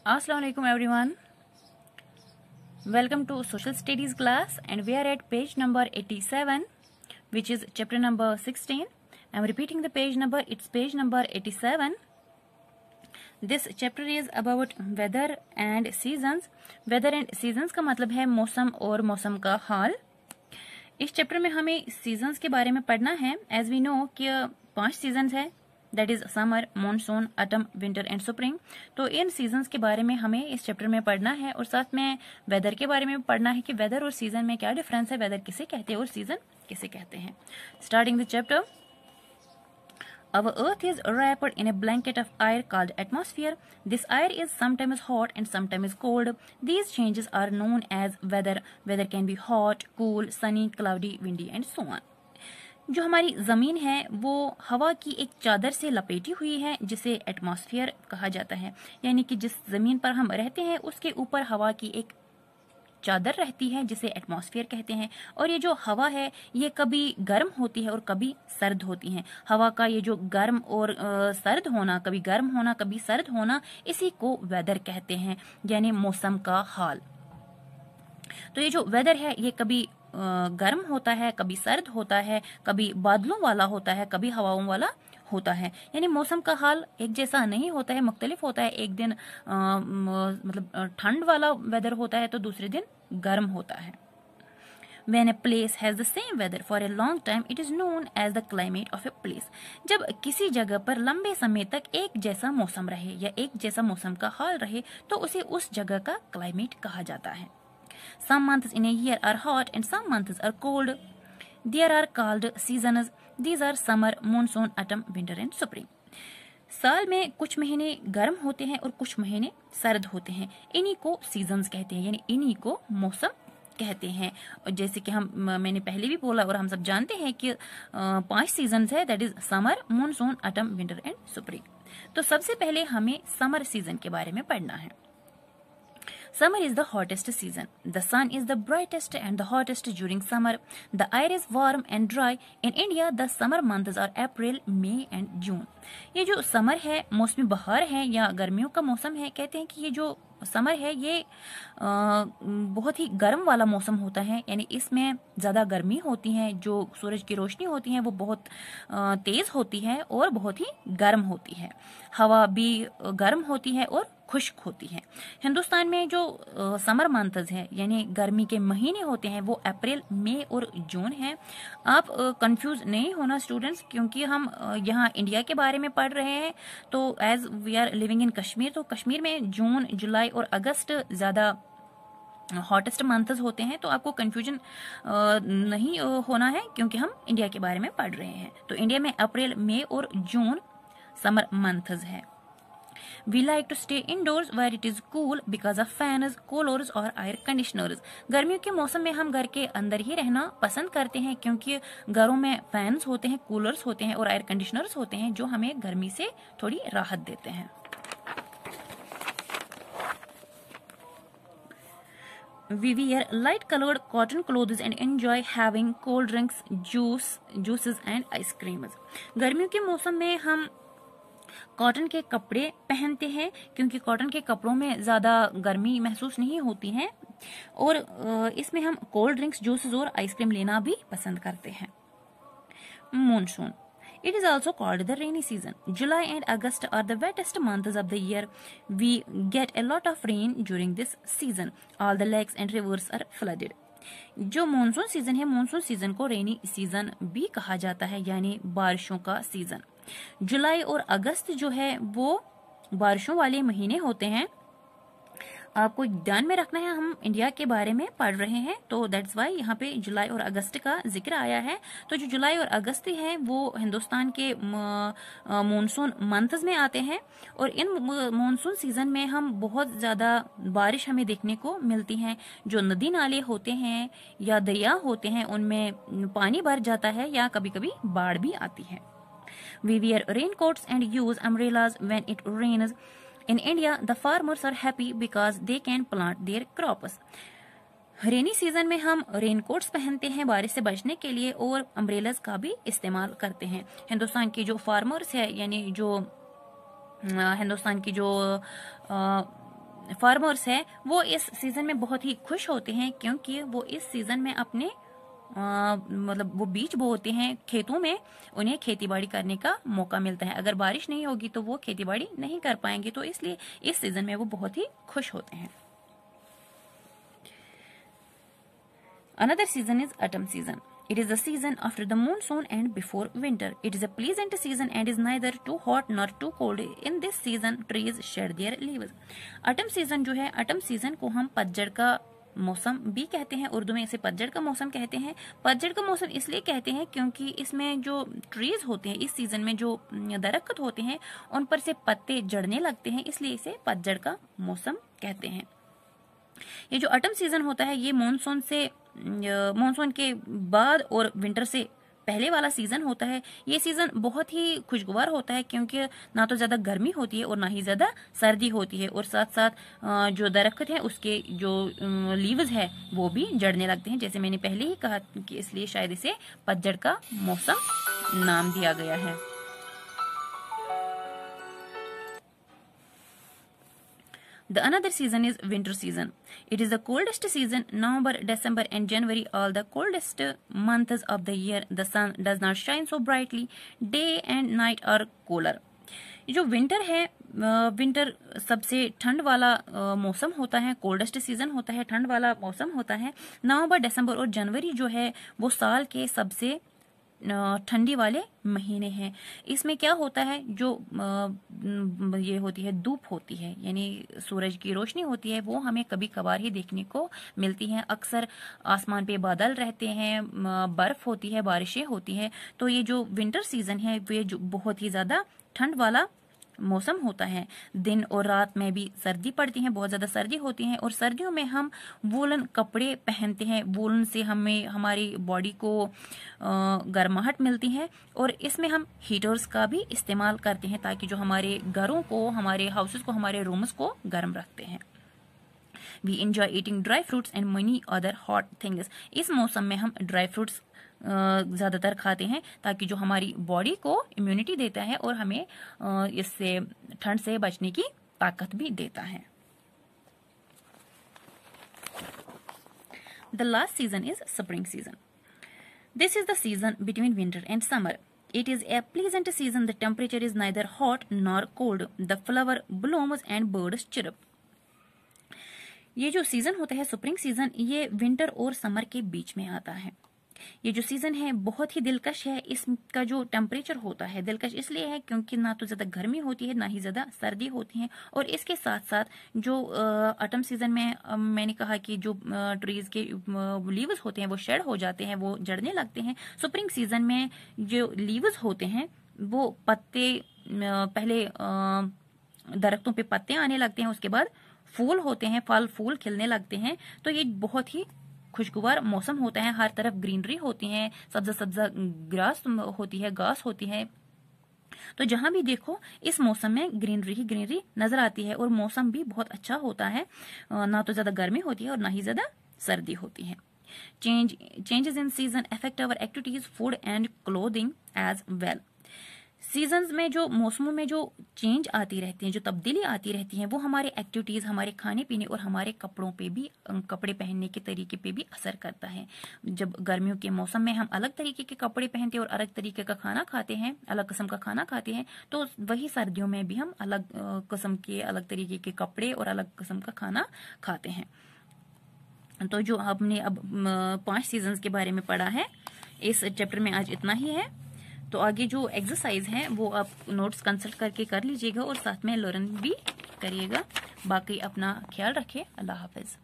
Assalamu alaikum everyone. Welcome to social studies class and we are at page number 87 which is chapter number 16. I am repeating the page number, it's page number 87. This chapter is about weather and seasons. Weather and seasons का मतलब है मौसम और मौसम का हाल। इस chapter में हमें सीजन्स के बारे में पढ़ना है। एज वी नो कि 5 सीजन्स है, that is summer, monsoon, autumn, winter and spring. तो इन सीजन्स के बारे में हमें इस चैप्टर में पढ़ना है और साथ में वेदर के बारे में पढ़ना है कि वेदर और सीजन में क्या डिफरेंस है, वेदर किसे कहते हैं और सीजन किसे कहते हैं। Starting the chapter. Our earth is wrapped in a blanket of air called atmosphere. This air is sometimes hot and sometimes cold. These changes are known as weather. Weather can be hot, cool, sunny, cloudy, windy and so on. जो हमारी जमीन है वो हवा की एक चादर से लपेटी हुई है जिसे एटमॉस्फेयर कहा जाता है। यानी कि जिस जमीन पर हम रहते हैं उसके ऊपर हवा की एक चादर रहती है जिसे एटमॉस्फेयर कहते हैं। और ये जो हवा है ये कभी गर्म होती है और कभी सर्द होती है। हवा का ये जो गर्म और सर्द होना, कभी गर्म होना कभी सर्द होना, इसी को वेदर कहते हैं, यानी मौसम का हाल। तो ये जो वेदर है ये कभी गर्म होता है, कभी सर्द होता है, कभी बादलों वाला होता है, कभी हवाओं वाला होता है। यानी मौसम का हाल एक जैसा नहीं होता है, मुख्तलिफ होता है। एक दिन मतलब ठंड वाला वेदर होता है तो दूसरे दिन गर्म होता है। When a place has the same weather for a long time, it is known as the climate of a place. जब किसी जगह पर लंबे समय तक एक जैसा मौसम रहे या एक जैसा मौसम का हाल रहे तो उसे उस जगह का क्लाइमेट कहा जाता है। Some months in a year are hot and some months are cold. There are called seasons. These are summer, monsoon, autumn, winter and spring. साल में कुछ महीने गर्म होते हैं और कुछ महीने सर्द होते हैं। इन्हीं को सीजन्स कहते हैं, यानी इन्हीं को मौसम कहते हैं। और जैसे कि मैंने पहले भी बोला और हम सब जानते हैं कि 5 सीजन्स है, that is summer, monsoon, autumn, winter and spring. तो सबसे पहले हमें समर सीजन के बारे में पढ़ना है। Summer is the hottest season. The sun is the brightest and the hottest during summer. The air is warm and dry. In India, the summer months are April, May and June. ये जो summer है मौसमी बहार है या गर्मियों का मौसम है। कहते हैं कि ये जो समर है ये बहुत ही गर्म वाला मौसम होता है, यानी इसमें ज़्यादा गर्मी होती है, जो सूरज की रोशनी होती है वो बहुत तेज़ होती है और बहुत ही गर्म होती है। हवा भी गर्म होती है और खुश्क होती है। हिंदुस्तान में जो समर मंथ्स है यानी गर्मी के महीने होते हैं वो अप्रैल, मई और जून हैं। आप कंफ्यूज नहीं होना स्टूडेंट्स, क्योंकि हम यहाँ इंडिया के बारे में पढ़ रहे हैं। तो as we are living in Kashmir, तो कश्मीर में जून, जुलाई और अगस्त ज़्यादा हॉटेस्ट मंथ्स होते हैं। तो आपको कंफ्यूजन नहीं होना है क्योंकि हम इंडिया के बारे में पढ़ रहे हैं। तो इंडिया में अप्रैल, मई और जून समर मंथ्स है। We like to stay indoors where it is cool because of fans, coolers और air conditioners. गर्मियों के मौसम में हम घर के अंदर ही रहना पसंद करते हैं क्योंकि घरों में फैंस होते हैं, कूलर्स होते हैं और एयर कंडीशनर्स होते हैं जो हमें गर्मी से थोड़ी राहत देते हैं। We wear light-colored cotton clothes and enjoy having cold drinks, juices and ice creams. गर्मियों के मौसम में हम कॉटन के कपड़े पहनते हैं क्योंकि कॉटन के कपड़ों में ज़्यादा गर्मी महसूस नहीं होती है और इसमें हम कोल्ड ड्रिंक्स, जूसेस और आइसक्रीम लेना भी पसंद करते हैं। Monsoon. It is also called the rainy season. July and August are the wettest months of the year. We get a lot of rain during this season. All the lakes and rivers are flooded. जो monsoon season है, monsoon season को rainy season भी कहा जाता है, यानी बारिशों का सीजन। जुलाई और अगस्त जो है वो बारिशों वाले महीने होते हैं। आपको ध्यान में रखना है हम इंडिया के बारे में पढ़ रहे हैं, तो दैट्स वाई यहाँ पे जुलाई और अगस्त का जिक्र आया है। तो जो जुलाई और अगस्त है वो हिंदुस्तान के मॉनसून मंथ्स में आते हैं और इन मॉनसून सीजन में हम बहुत ज़्यादा बारिश हमें देखने को मिलती है। जो नदी नाले होते हैं या दरिया होते हैं उनमें पानी भर जाता है या कभी कभी बाढ़ भी आती है। We wear raincoats and use umbrellas when it rains. In India, the farmers are happy because they can plant their crops. Rainy season में हम रेनकोट्स पहनते हैं बारिश से बचने के लिए और अम्ब्रेलाज का भी इस्तेमाल करते हैं। हिंदुस्तान के जो फार्मर्स है यानी जो हिंदुस्तान की जो फार्मर्स है वो इस सीजन में बहुत ही खुश होते हैं, क्योंकि वो इस सीजन में अपने मतलब वो बीज बोते हैं खेतों में, उन्हें खेतीबाड़ी करने का मौका मिलता है। अगर बारिश नहीं होगी तो वो खेतीबाड़ी नहीं कर पाएंगे, तो इसलिए इस सीजन में वो बहुत ही खुश होते हैं। Another season is autumn season. It is the season after the monsoon and before winter. It is a pleasant season and is neither too hot nor too cold. In this season, trees shed their leaves. Autumn season जो है, autumn season को हम पतझड़ का मौसम भी कहते हैं, उर्दू में इसे पतझड़ का मौसम कहते हैं। पतझड़ का मौसम इसलिए कहते हैं क्योंकि इसमें जो ट्रीज होते हैं, इस सीजन में जो दरख्त होते हैं उन पर से पत्ते झड़ने लगते हैं, इसलिए इसे पतझड़ का मौसम कहते हैं। ये जो ऑटम सीजन होता है ये मानसून के बाद और विंटर से पहले वाला सीजन होता है। ये सीजन बहुत ही खुशगवार होता है, क्योंकि ना तो ज्यादा गर्मी होती है और ना ही ज्यादा सर्दी होती है, और साथ साथ जो दरख्त है उसके जो लीव्स है वो भी झड़ने लगते हैं, जैसे मैंने पहले ही कहा कि इसलिए शायद इसे पतझड़ का मौसम नाम दिया गया है। The another season is winter season. It is the coldest season. November, December and January are the coldest months of the year. The sun does not shine so brightly. Day and night are cooler. जो winter है, winter सबसे ठंड वाला मौसम होता है, coldest season होता है, ठंड वाला मौसम होता है। नवंबर, दिसंबर और जनवरी जो है वो साल के सबसे ठंडी वाले महीने हैं। इसमें क्या होता है, जो ये होती है धूप होती है, यानी सूरज की रोशनी होती है, वो हमें कभी कभार ही देखने को मिलती है। अक्सर आसमान पे बादल रहते हैं, बर्फ होती है, बारिशें होती है। तो ये जो विंटर सीजन है वो जो बहुत ही ज्यादा ठंड वाला मौसम होता है। दिन और रात में भी सर्दी पड़ती है, बहुत ज्यादा सर्दी होती है, और सर्दियों में हम वूलन कपड़े पहनते हैं। वूलन से हमें हमारी बॉडी को गर्माहट मिलती है, और इसमें हम हीटर्स का भी इस्तेमाल करते हैं ताकि जो हमारे घरों को, हमारे हाउसेस को, हमारे रूम्स को गर्म रखते हैं। We enjoy eating dry fruits and many other hot things. इस मौसम में हम ड्राई फ्रूट्स ज्यादातर खाते हैं ताकि जो हमारी बॉडी को इम्यूनिटी देता है और हमें इससे ठंड से बचने की ताकत भी देता है। The last season is spring season. This is the season between winter and summer. It is a pleasant season. The temperature is neither hot nor cold. The flower blooms and birds chirp. ये जो season होता है spring season, ये winter और summer के बीच में आता है। ये जो सीजन है बहुत ही दिलकश है। इसका जो टेम्परेचर होता है दिलकश इसलिए है क्योंकि ना तो ज्यादा गर्मी होती है ना ही ज्यादा सर्दी होती है, और इसके साथ साथ जो ऑटम सीजन में मैंने कहा कि जो ट्रीज के लीव्स होते हैं वो शेड हो जाते हैं, वो झड़ने लगते हैं। स्प्रिंग सीजन में जो लीव्स होते हैं वो पत्ते पहले दरख्तों पे पत्ते आने लगते हैं, उसके बाद फूल होते हैं, फल फूल खिलने लगते हैं। तो ये बहुत ही खुशगवार मौसम होता है। हर तरफ ग्रीनरी होती है, सब्जा सब्जा ग्रास होती है, घास होती है। तो जहां भी देखो इस मौसम में ग्रीनरी ही ग्रीनरी नजर आती है, और मौसम भी बहुत अच्छा होता है। ना तो ज्यादा गर्मी होती है और ना ही ज्यादा सर्दी होती है। Changes in season affect our activities, food and clothing as well. Seasons में जो मौसमों में जो चेंज आती रहती है, जो तब्दीली आती रहती है, वो हमारे एक्टिविटीज, हमारे खाने पीने और हमारे कपड़ों पे भी, कपड़े पहनने के तरीके पे भी असर करता है। जब गर्मियों के मौसम में हम अलग तरीके के कपड़े पहनते हैं और अलग तरीके का खाना खाते हैं, अलग किस्म का खाना खाते हैं, तो वही सर्दियों में भी हम अलग किस्म के, अलग तरीके के कपड़े और अलग किस्म का खाना खाते हैं। तो जो आपने अब 5 सीजन्स के बारे में पढ़ा है इस चैप्टर में आज इतना ही है। तो आगे जो एक्सरसाइज है वो आप नोट्स कंसल्ट करके कर लीजिएगा और साथ में लर्न भी करिएगा। बाकी अपना ख्याल रखें। अल्लाह हाफिज।